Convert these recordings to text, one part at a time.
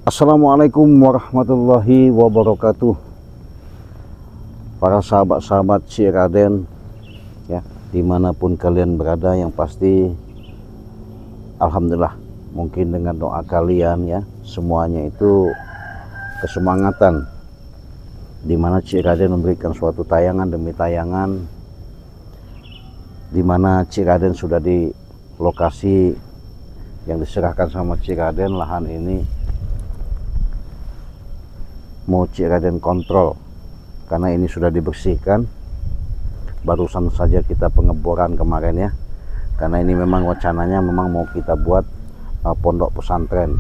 Assalamualaikum warahmatullahi wabarakatuh. Para sahabat-sahabat Cik Raden ya, dimanapun kalian berada, yang pasti alhamdulillah, mungkin dengan doa kalian ya, semuanya itu kesemangatan, dimana Cik Raden memberikan suatu tayangan demi tayangan, dimana Cik Raden sudah di lokasi yang diserahkan sama Cik Raden. Lahan ini mau Cik Raden kontrol, karena ini sudah dibersihkan. Barusan saja kita pengeboran kemarin ya, karena ini memang wacananya memang mau kita buat pondok pesantren.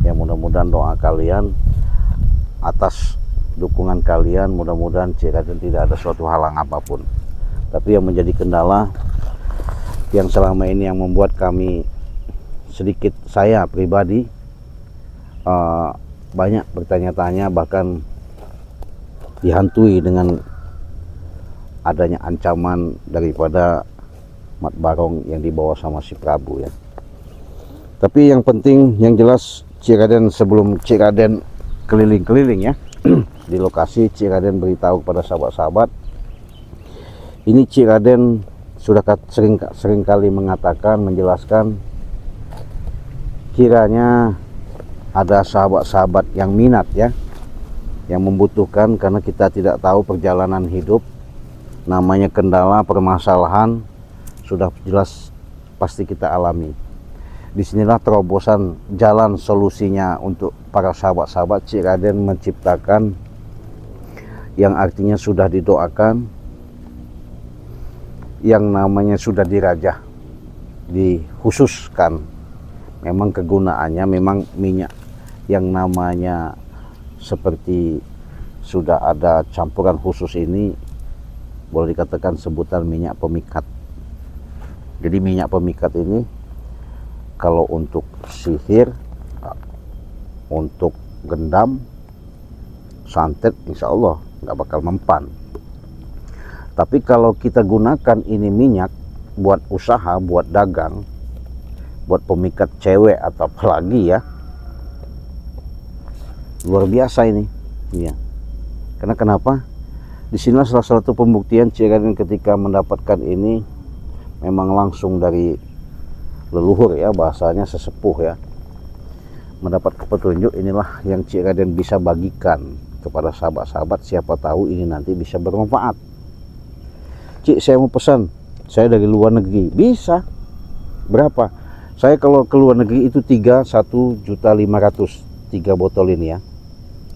Yang mudah-mudahan doa kalian, atas dukungan kalian, mudah-mudahan Cik Raden tidak ada suatu halang apapun. Tapi yang menjadi kendala yang selama ini yang membuat kami sedikit, saya pribadi banyak bertanya-tanya, bahkan dihantui dengan adanya ancaman daripada Mat Barong yang dibawa sama si Prabu ya. Tapi yang penting, yang jelas Cik Raden, sebelum Cik Raden keliling-keliling ya di lokasi, Cik Raden beritahu kepada sahabat-sahabat, ini Cik Raden sudah sering kali mengatakan, menjelaskan, kiranya ada sahabat-sahabat yang minat ya, yang membutuhkan, karena kita tidak tahu perjalanan hidup, namanya kendala, permasalahan sudah jelas pasti kita alami. Disinilah terobosan jalan solusinya untuk para sahabat-sahabat. Cik Raden menciptakan yang artinya sudah didoakan, yang namanya sudah dirajah, dikhususkan. Memang kegunaannya memang minyak yang namanya seperti sudah ada campuran khusus ini, boleh dikatakan sebutan minyak pemikat. Jadi minyak pemikat ini kalau untuk sihir, untuk gendam, santet, insya Allah nggak bakal mempan. Tapi kalau kita gunakan ini minyak buat usaha, buat dagang, buat pemikat cewek atau apalagi ya, luar biasa ini ya. Karena kenapa? Disinilah salah satu pembuktian Cik Raden ketika mendapatkan ini, memang langsung dari leluhur ya, bahasanya sesepuh ya, mendapat petunjuk. Inilah yang Cik Raden bisa bagikan kepada sahabat-sahabat, siapa tahu ini nanti bisa bermanfaat. Cik, saya mau pesan, saya dari luar negeri, bisa. Berapa? Saya kalau ke luar negeri itu 1.500.000, 3 botol ini ya,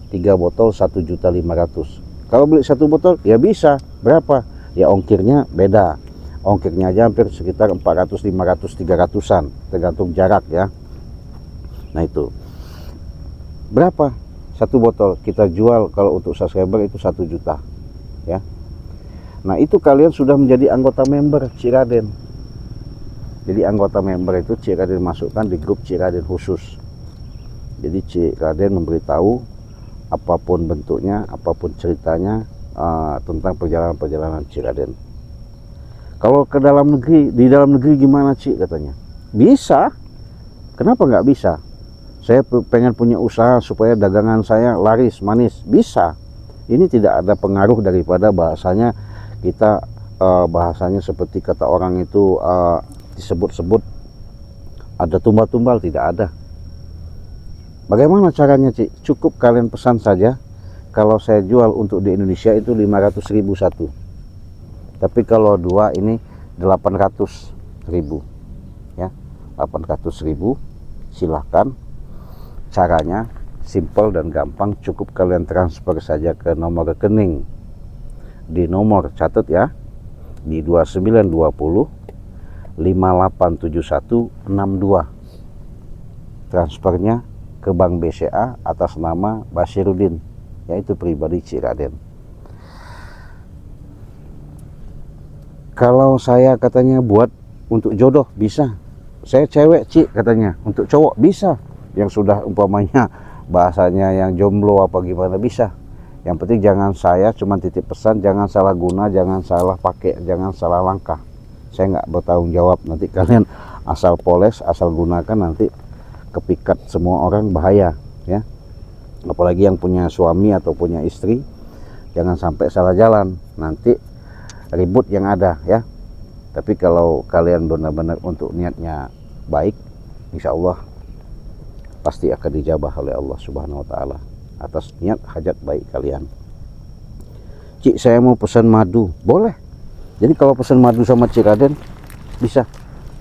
3 botol 1.500.000. Kalau beli 1 botol ya bisa. Berapa? Ya ongkirnya beda, ongkirnya aja hampir sekitar 400, 500, 300-an tergantung jarak ya. Nah itu berapa 1 botol kita jual? Kalau untuk subscriber itu 1 juta ya. Nah itu kalian sudah menjadi anggota member Cik Raden. Jadi anggota member itu Cik Raden masukkan di grup Cik Raden khusus. Jadi Cik Raden memberitahu apapun bentuknya, apapun ceritanya tentang perjalanan-perjalanan Cik Raden. Kalau ke dalam negeri, di dalam negeri gimana Cik, katanya? Bisa. Kenapa nggak bisa? Saya pengen punya usaha supaya dagangan saya laris, manis. Bisa. Ini tidak ada pengaruh daripada bahasanya kita, bahasanya seperti kata orang itu, disebut-sebut ada tumbal-tumbal, tidak ada. Bagaimana caranya Cik? Cukup kalian pesan saja. Kalau saya jual untuk di Indonesia itu 500.000 satu. Tapi kalau 2 ini 800.000 ya, 800.000. Silahkan. Caranya simple dan gampang. Cukup kalian transfer saja ke nomor rekening, di nomor, catat ya, di 2920 587162. Transfernya ke Bank BCA atas nama Basirudin, yaitu pribadi Cik Raden. Kalau saya katanya buat untuk jodoh bisa. Saya cewek Cik, katanya untuk cowok bisa. Yang sudah umpamanya bahasanya yang jomblo apa gimana bisa. Yang penting jangan, saya cuma titip pesan, jangan salah guna, jangan salah pakai, jangan salah langkah. Saya nggak bertanggung jawab. Nanti kalian asal poles, asal gunakan, nanti kepikat semua orang, bahaya ya. apalagi yang punya suami atau punya istri, jangan sampai salah jalan, nanti ribut yang ada ya. Tapi kalau kalian benar-benar untuk niatnya baik, insya Allah pasti akan dijabah oleh Allah Subhanahu wa Ta'ala atas niat hajat baik kalian. Cik, saya mau pesan madu, boleh. Jadi kalau pesan madu sama Cik Raden bisa,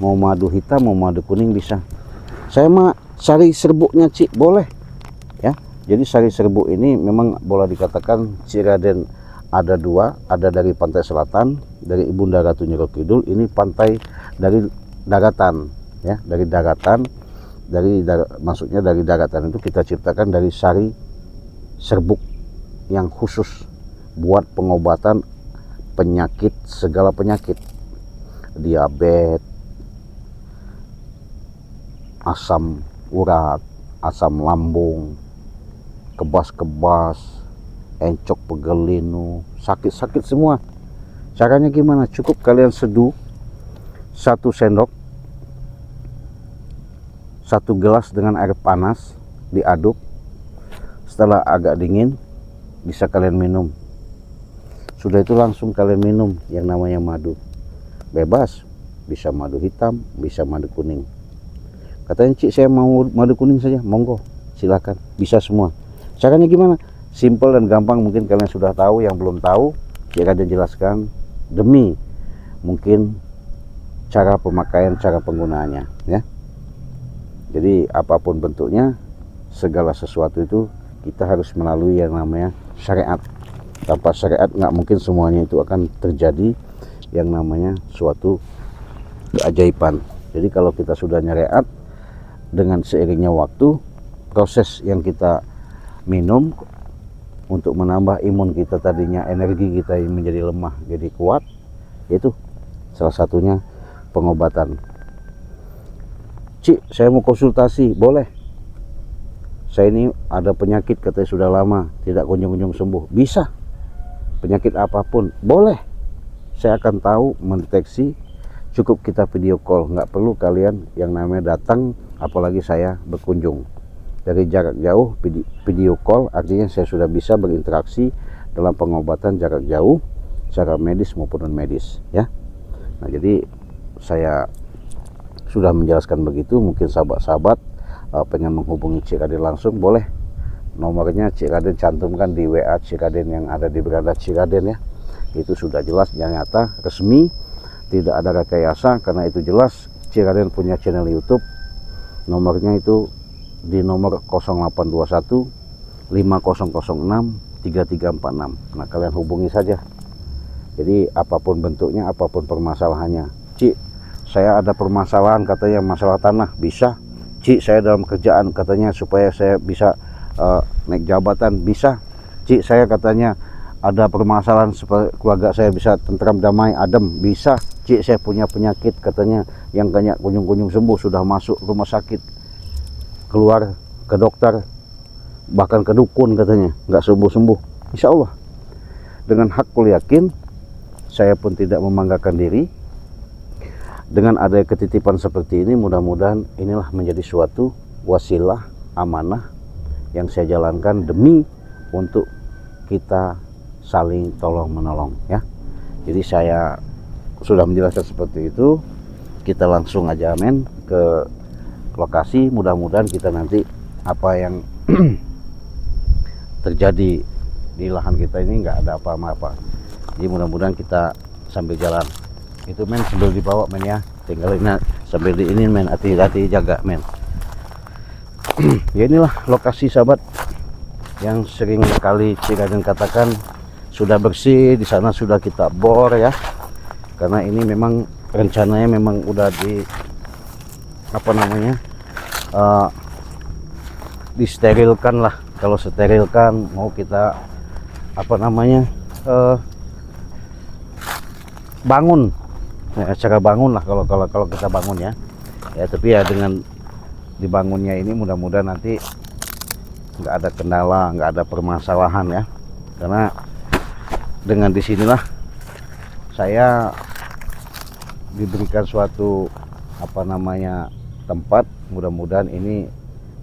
mau madu hitam mau madu kuning bisa. Saya mah sari serbuknya Cik, boleh ya. Jadi sari serbuk ini memang boleh dikatakan Cik Raden ada dua, ada dari pantai selatan, dari Ibunda Ratu Nyiro Kidul. Ini pantai dari daratan ya, dari daratan, maksudnya dari daratan itu kita ciptakan dari sari serbuk yang khusus buat pengobatan penyakit, segala penyakit, diabetes, asam urat, asam lambung, kebas-kebas, encok pegelinu, sakit-sakit semua. Caranya gimana? Cukup kalian seduh 1 sendok, 1 gelas dengan air panas, diaduk. Setelah agak dingin bisa kalian minum. Sudah itu langsung kalian minum yang namanya madu. Bebas, bisa madu hitam, bisa madu kuning. Katanya, Cik, saya mau madu kuning saja, monggo, silakan, bisa semua. Caranya gimana? Simple dan gampang, mungkin kalian sudah tahu. Yang belum tahu, Cik Raden jelaskan demi mungkin cara pemakaian, cara penggunaannya ya. Jadi apapun bentuknya, segala sesuatu itu kita harus melalui yang namanya syariat. Tanpa syariat nggak mungkin semuanya itu akan terjadi yang namanya suatu keajaiban. Jadi kalau kita sudah nyariat, dengan seiringnya waktu, proses yang kita minum untuk menambah imun kita, tadinya energi kita yang menjadi lemah jadi kuat, itu salah satunya pengobatan. Cik, saya mau konsultasi, boleh. Saya ini ada penyakit katanya sudah lama tidak kunjung-kunjung sembuh, bisa. Penyakit apapun boleh, saya akan tahu mendeteksi. Cukup kita video call, nggak perlu kalian yang namanya datang, apalagi saya berkunjung. Dari jarak jauh video call, artinya saya sudah bisa berinteraksi dalam pengobatan jarak jauh secara medis maupun non medis ya. Nah, jadi saya sudah menjelaskan begitu. Mungkin sahabat-sahabat pengen menghubungi Cik Raden langsung, boleh. Nomornya Cik Raden cantumkan di WA Cik Raden yang ada di beranda Cik Raden ya. Itu sudah jelas, nyata, resmi, tidak ada rekayasa, karena itu jelas. Cik Raden punya channel YouTube, nomornya itu di nomor 0821 5006 3346. Nah, kalian hubungi saja. Jadi apapun bentuknya, apapun permasalahannya. Cik, saya ada permasalahan katanya masalah tanah, bisa. Cik, saya dalam kerjaan katanya supaya saya bisa naik jabatan, bisa. Cik, saya katanya ada permasalahan supaya keluarga saya bisa tentram, damai, adem, bisa. Cik, saya punya penyakit katanya yang banyak kunjung-kunjung sembuh, sudah masuk rumah sakit, keluar ke dokter, bahkan ke dukun katanya nggak sembuh-sembuh. Insya Allah dengan hakul yakin, saya pun tidak membanggakan diri. Dengan ada ketitipan seperti ini, mudah-mudahan inilah menjadi suatu wasilah amanah yang saya jalankan demi untuk kita saling tolong menolong ya. Jadi saya sudah menjelaskan seperti itu. Kita langsung aja men ke lokasi. Mudah-mudahan kita nanti apa yang terjadi di lahan kita ini nggak ada apa-apa. Jadi mudah-mudahan kita sambil jalan itu men, sambil dibawa men ya, tinggal ini sambil di ini men, hati-hati jaga men. Ya inilah lokasi sahabat yang sering kali Cik Raden katakan sudah bersih, di sana sudah kita bor ya, karena ini memang rencananya memang udah di apa namanya disterilkan lah. Kalau sterilkan mau kita apa namanya bangun ya, cara bangun lah kalau kita bangun ya. Tapi ya dengan dibangunnya ini mudah-mudahan nanti nggak ada kendala, nggak ada permasalahan ya, karena dengan disinilah saya diberikan suatu apa namanya tempat. Mudah-mudahan ini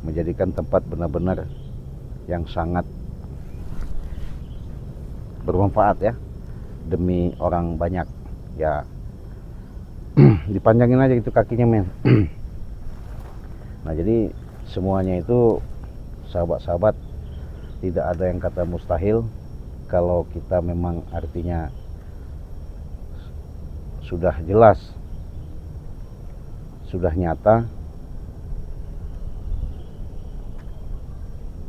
menjadikan tempat benar-benar yang sangat bermanfaat ya, demi orang banyak ya. Dipanjangin aja itu kakinya, men. Nah, jadi semuanya itu sahabat-sahabat, tidak ada yang kata mustahil kalau kita memang artinya sudah jelas, sudah nyata.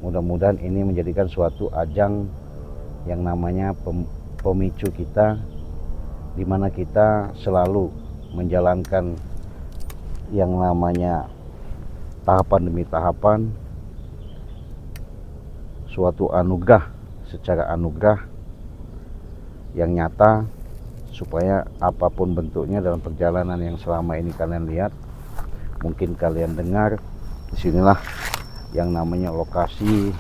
Mudah-mudahan ini menjadikan suatu ajang yang namanya pemicu kita, di mana kita selalu menjalankan yang namanya tahapan demi tahapan, suatu anugerah secara anugerah yang nyata, supaya apapun bentuknya dalam perjalanan yang selama ini kalian lihat, mungkin kalian dengar, disinilah yang namanya lokasi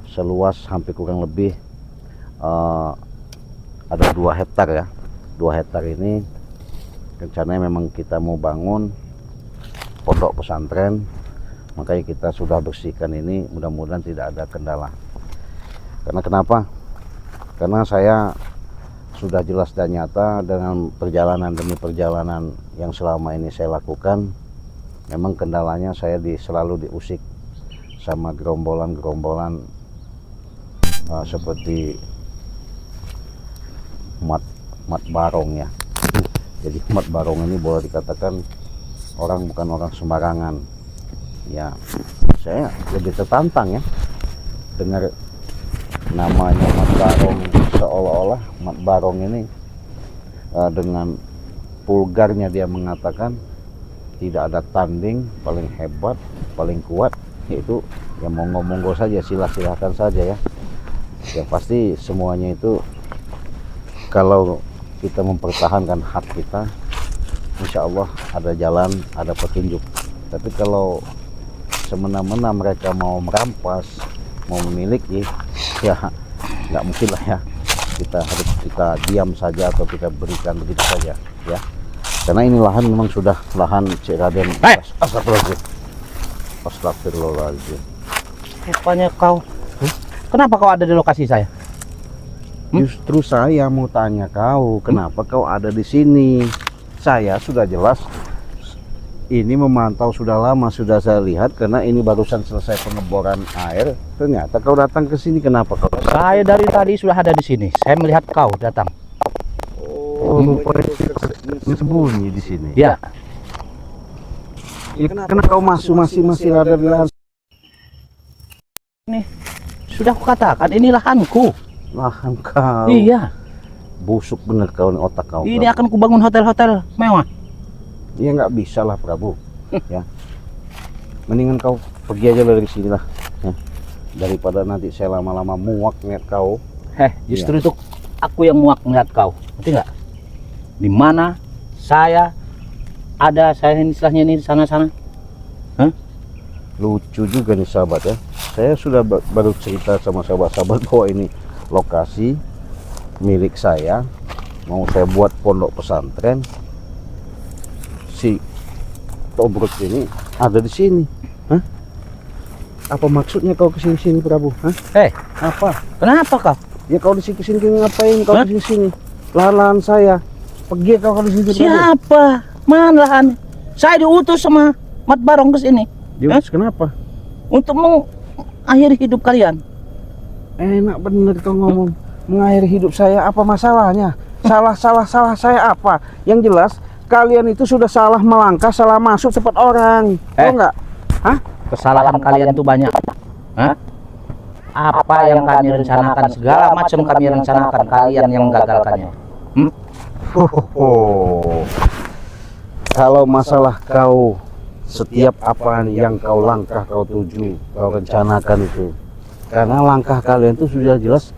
seluas hampir kurang lebih ada 2 hektar ya. 2 hektar ini rencananya memang kita mau bangun pondok pesantren, makanya kita sudah bersihkan ini, mudah-mudahan tidak ada kendala. Karena kenapa? Karena saya sudah jelas dan nyata dengan perjalanan demi perjalanan yang selama ini saya lakukan, memang kendalanya saya selalu diusik sama gerombolan-gerombolan seperti mat barong ya. Jadi mat barong ini boleh dikatakan bukan orang sembarangan ya. Saya lebih tertantang ya dengar namanya mat barong, seolah-olah mat barong ini dengan vulgarnya dia mengatakan tidak ada tanding, paling hebat, paling kuat, yaitu ya monggo-monggo saja, silahkan saja ya. Yang pasti semuanya itu kalau kita mempertahankan hak kita, insya Allah ada jalan, ada petunjuk. Tapi kalau semena-mena mereka mau merampas, mau memiliki, ya nggak mungkin lah ya. Kita diam saja atau kita berikan begitu saja ya. Karena ini lahan memang sudah lahan Cik Raden. Astagfirullahaladzim. Rupanya kau, kenapa kau ada di lokasi saya? Justru saya mau tanya kau, kenapa kau ada di sini? Saya sudah jelas ini memantau sudah lama, sudah saya lihat, karena ini barusan selesai pengeboran air. Ternyata kau datang ke sini, kenapa kau? Saya dari tadi sudah ada di sini. Saya melihat kau datang. Oh, sembunyi di sini. Ya. Ya, kenapa kau masih ada di lahan? Ini sudah kukatakan ini lahanku. Lahan kau. Iya. Busuk bener kau nih, otak kau. Ini akan kubangun hotel-hotel mewah. Ya nggak bisa lah Prabu. Ya. Mendingan kau pergi aja dari sini lah. Ya. Daripada nanti saya lama-lama muak ngeliat kau. Justru itu aku yang muak ngeliat kau. Ngerti nggak? Di mana saya ini istilahnya ini sana-sana. Lucu juga nih sahabat ya. Saya sudah baru cerita sama sahabat-sahabat bahwa ini lokasi milik saya, mau saya buat pondok pesantren. Si Tobruk ini ada di sini. Apa maksudnya kau kesini-sini Prabu? Apa? Kenapa kau? Ya kau di sini ngapain? Kau di sini lahan saya. Pergi kau di sini. Siapa? Mana lahan? Saya diutus sama Mat Barong ke sini. Diutus kenapa? Untuk mengakhiri hidup kalian. Enak bener kau ngomong. Mengakhiri hidup saya, apa masalahnya? Salah saya apa? Yang jelas kalian itu sudah salah melangkah, salah masuk tempat orang. Tahu nggak? Kesalahan kalian itu banyak. Apa yang kami rencanakan, segala macam kami rencanakan, kalian yang menggagalkannya. Kalau masalah kau, setiap apa yang kau langkah, kau tuju, kau rencanakan itu, karena langkah kalian itu sudah jelas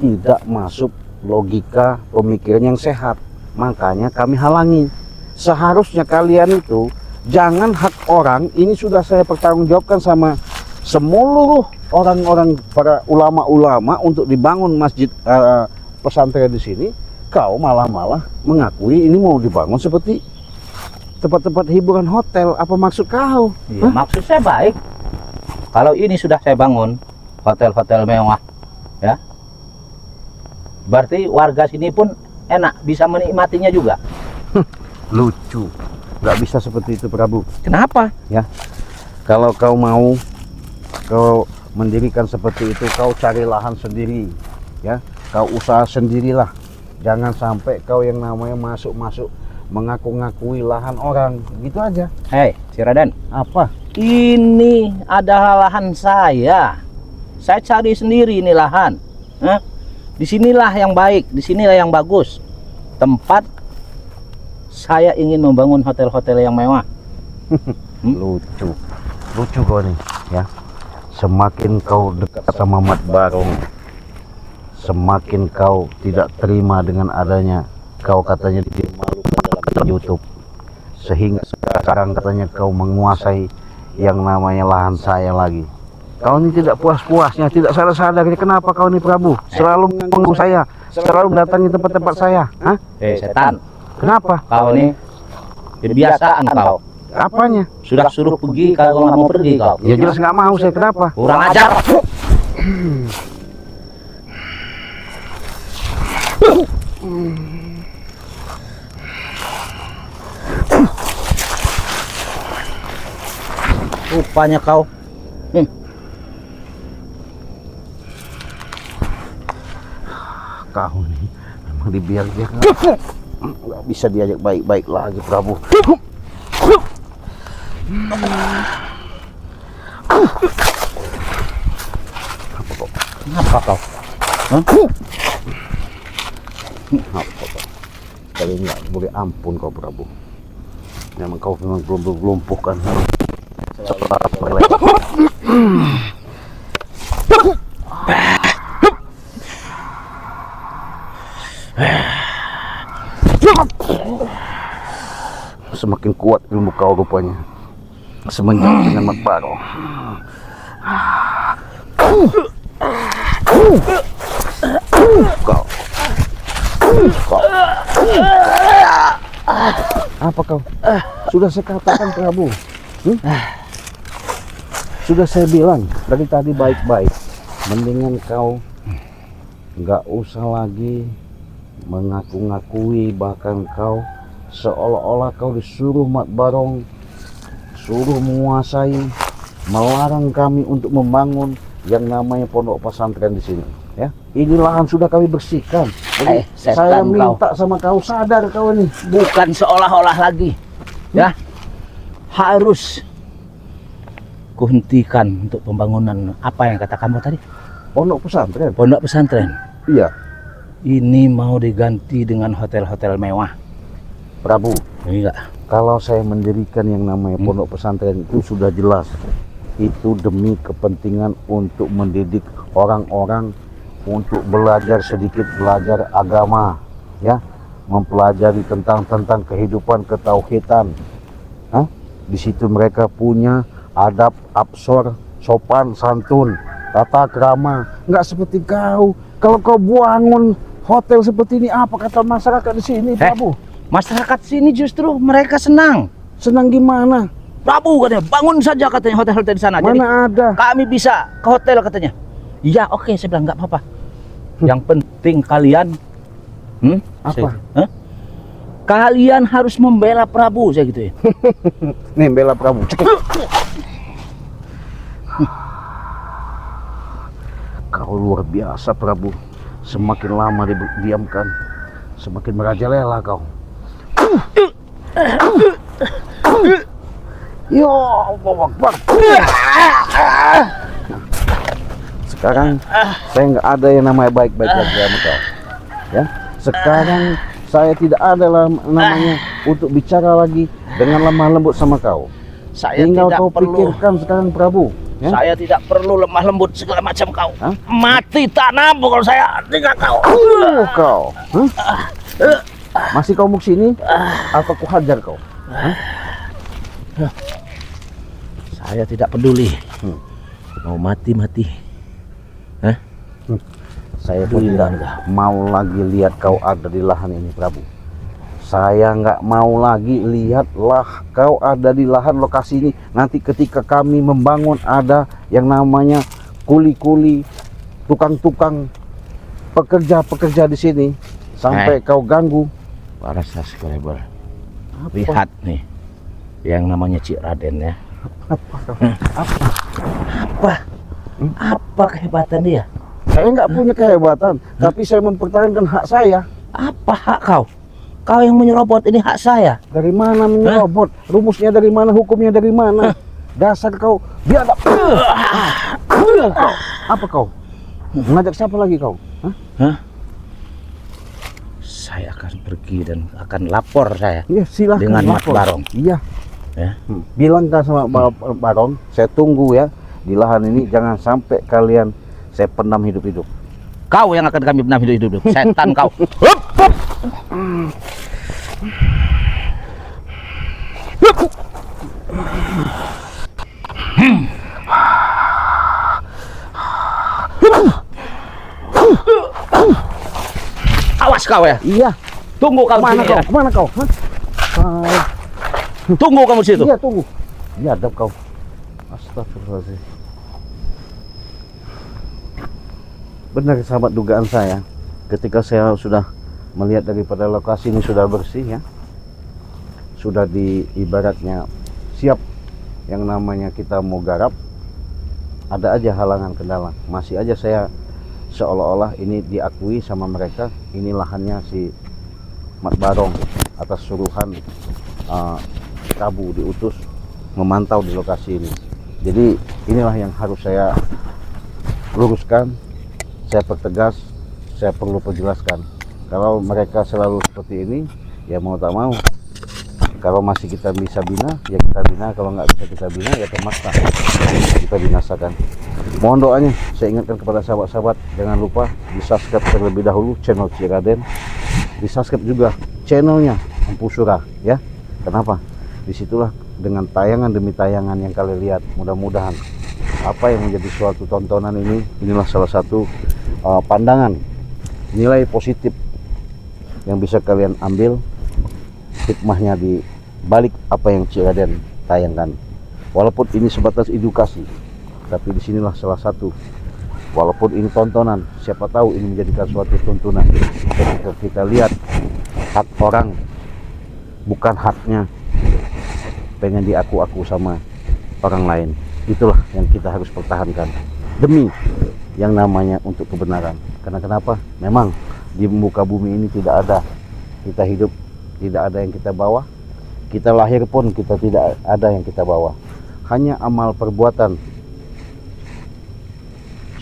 tidak masuk logika pemikiran yang sehat, makanya kami halangi. Seharusnya kalian itu jangan hak orang, ini sudah saya pertanggungjawabkan sama seluruh orang-orang, para ulama-ulama untuk dibangun masjid pesantren di sini. Kau malah mengakui ini mau dibangun seperti tempat-tempat hiburan hotel. Apa maksud kau? Maksud saya baik. Kalau ini sudah saya bangun, hotel-hotel mewah, ya. Berarti warga sini pun enak, bisa menikmatinya juga. Lucu. Nggak bisa seperti itu, Prabu. Kenapa? Ya, kalau kau mau kau mendirikan seperti itu, kau cari lahan sendiri, ya. Kau usaha sendirilah. Jangan sampai kau yang namanya masuk-masuk mengaku-ngakui lahan orang, gitu aja. Hei, si Raden, Apa? ini adalah lahan saya. Saya cari sendiri ini lahan. Hah? Disinilah yang baik, disinilah yang bagus. Tempat saya ingin membangun hotel-hotel yang mewah. Lucu, lucu kau nih, ya. Semakin kau dekat sama Mat Barong, semakin kau tidak terima dengan adanya kau katanya dimalukan dalam YouTube, sehingga sekarang katanya kau menguasai yang namanya lahan saya lagi. Kau ini tidak puas-puasnya, tidak sadar-sadarnya. Kenapa kau ini, Prabu? Selalu mengganggu saya, selalu mendatangi tempat-tempat saya. Hah? Setan, Kenapa? kau ini kebiasaan kau. Apanya? Sudah suruh pergi, kalau nggak mau pergi kau. Ya jelas nggak mau saya. Kenapa? Kurang ajar. Rupanya kau. Kau nih memang dibiarkan. Nggak bisa diajak baik-baik lagi, Prabu. Kenapa kau? Apa kau? Kali ini nggak boleh ampun kau, Prabu. Memang kau memang belum lumpuhkan. Semakin kuat ilmu kau rupanya semenjak dengan Mat Barong. Kau. Apa kau? Sudah saya katakan, Prabu. Sudah saya bilang dari tadi baik-baik. Mendingan kau nggak usah lagi mengaku-ngakui, bahkan kau seolah-olah kau disuruh Mat Barong, suruh menguasai, melarang kami untuk membangun yang namanya pondok pesantren di sini. Ya, ini lahan sudah kami bersihkan. Jadi saya minta sama kau, sadar kau ini. Bukan seolah-olah lagi, ya. Harus kuhentikan untuk pembangunan apa yang kata kamu tadi? Pondok pesantren. Pondok pesantren. Iya, Ini mau diganti dengan hotel-hotel mewah. Prabu. Iya. Kalau saya mendirikan yang namanya pondok pesantren itu sudah jelas. Itu demi kepentingan untuk mendidik orang-orang untuk belajar sedikit, belajar agama, ya, mempelajari tentang kehidupan ketauhidan. Hah? Di situ mereka punya adab, absor, sopan, santun, tata krama. Nggak seperti kau. Kalau kau bangun hotel seperti ini, apa kata masyarakat di sini, Prabu? Masyarakat sini justru mereka senang. Senang gimana? Prabu katanya, bangun saja katanya hotel-hotel di sana. Jadi Mana ada? kami bisa ke hotel katanya. Iya, oke, saya bilang nggak apa-apa. Yang penting kalian, Apa? kalian harus membela Prabu, saya gitu ya. Nih, bela Prabu. Cekik. Kau luar biasa, Prabu. Semakin lama didiamkan, semakin merajalela kau. Ya Allah Akbar. Sekarang saya nggak ada yang namanya baik-baik lagi sama kau. Ya, sekarang saya tidak ada namanya untuk bicara lagi dengan lemah lembut sama kau. Saya Tinggal tidak kau perlu. pikirkan sekarang, Prabu. Ya? Saya tidak perlu lemah lembut segala macam kau. Hah? Mati tanam kalau saya tinggal kau. Kau. Hah? Masih kau mau sini atau ku hajar kau? Saya tidak peduli. Mau mati. Saya pun tidak mau lagi lihat kau ada di lahan ini, Prabu. Saya nggak mau lagi lihatlah kau ada di lahan lokasi ini. Nanti ketika kami membangun ada yang namanya kuli-kuli, tukang-tukang, pekerja-pekerja di sini sampai kau ganggu. Para subscriber, lihat nih yang namanya Cik Raden ya. Apa kehebatan dia? Saya nggak punya kehebatan, tapi saya mempertahankan hak saya. Apa hak kau? Kau yang menyerobot, ini hak saya. Dari mana menyerobot? Rumusnya dari mana? Hukumnya dari mana? Dasar kau biadab. Apa kau? Ngajak siapa lagi kau? Hah? Saya akan pergi dan akan lapor saya. Iya, silahkan Dengan Mat lapor. Barong. Iya. Ya. Bilang kan sama Barong, saya tunggu ya di lahan ini, jangan sampai kalian saya pendam hidup-hidup. Kau yang akan kami benam hidup-hidup. Setan kau. Hup, hup. Awas kau ya. Iya. Tunggu kamu Kemana sini kau? ya. Kemana kau? Hah? Tunggu kamu di situ. Iya, tunggu. Biadab kau. Astagfirullahaladzim. Benar sahabat, dugaan saya ketika saya sudah melihat daripada lokasi ini sudah bersih ya, sudah ibaratnya siap yang namanya kita mau garap, ada aja halangan kendala. Masih aja saya seolah-olah ini diakui sama mereka, ini lahannya si Mat Barong atas suruhan Kabu diutus memantau di lokasi ini. Jadi inilah yang harus saya luruskan, saya pertegas, saya perlu perjelaskan. Kalau mereka selalu seperti ini, ya mau tak mau, kalau masih kita bisa bina, ya kita bina. Kalau nggak bisa kita bina, ya termaksa kita binasakan. Mohon doanya, saya ingatkan kepada sahabat-sahabat, jangan lupa di subscribe terlebih dahulu channel Cik Raden, di subscribe juga channelnya Empu Surah ya. Kenapa? Disitulah dengan tayangan demi tayangan yang kalian lihat, mudah-mudahan apa yang menjadi suatu tontonan ini, inilah salah satu pandangan nilai positif yang bisa kalian ambil hikmahnya di balik apa yang Cik Raden tayangkan. Walaupun ini sebatas edukasi, tapi disinilah salah satu, walaupun ini tontonan, siapa tahu ini menjadikan suatu tuntunan ketika kita lihat hak orang bukan haknya pengen diaku-aku sama orang lain. Itulah yang kita harus pertahankan demi yang namanya untuk kebenaran. Karena kenapa? Memang di muka bumi ini tidak ada kita hidup, tidak ada yang kita bawa. Kita lahir pun kita tidak ada yang kita bawa. Hanya amal perbuatan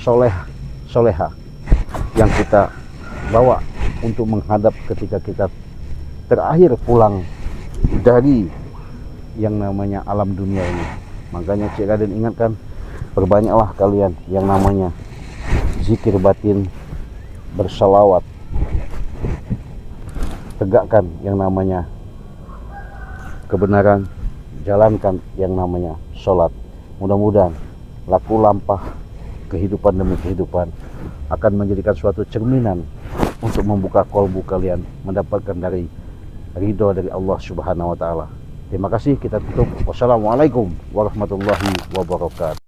soleha yang kita bawa untuk menghadap ketika kita terakhir pulang dari yang namanya alam dunia ini. Makanya Cik Raden ingatkan, perbanyaklah kalian yang namanya zikir batin, bersalawat, tegakkan yang namanya kebenaran, jalankan yang namanya sholat. Mudah-mudahan laku lampah kehidupan demi kehidupan akan menjadikan suatu cerminan untuk membuka kolbu kalian, mendapatkan dari ridho dari Allah Subhanahu wa Ta'ala. Terima kasih, kita tutup. Wassalamualaikum warahmatullahi wabarakatuh.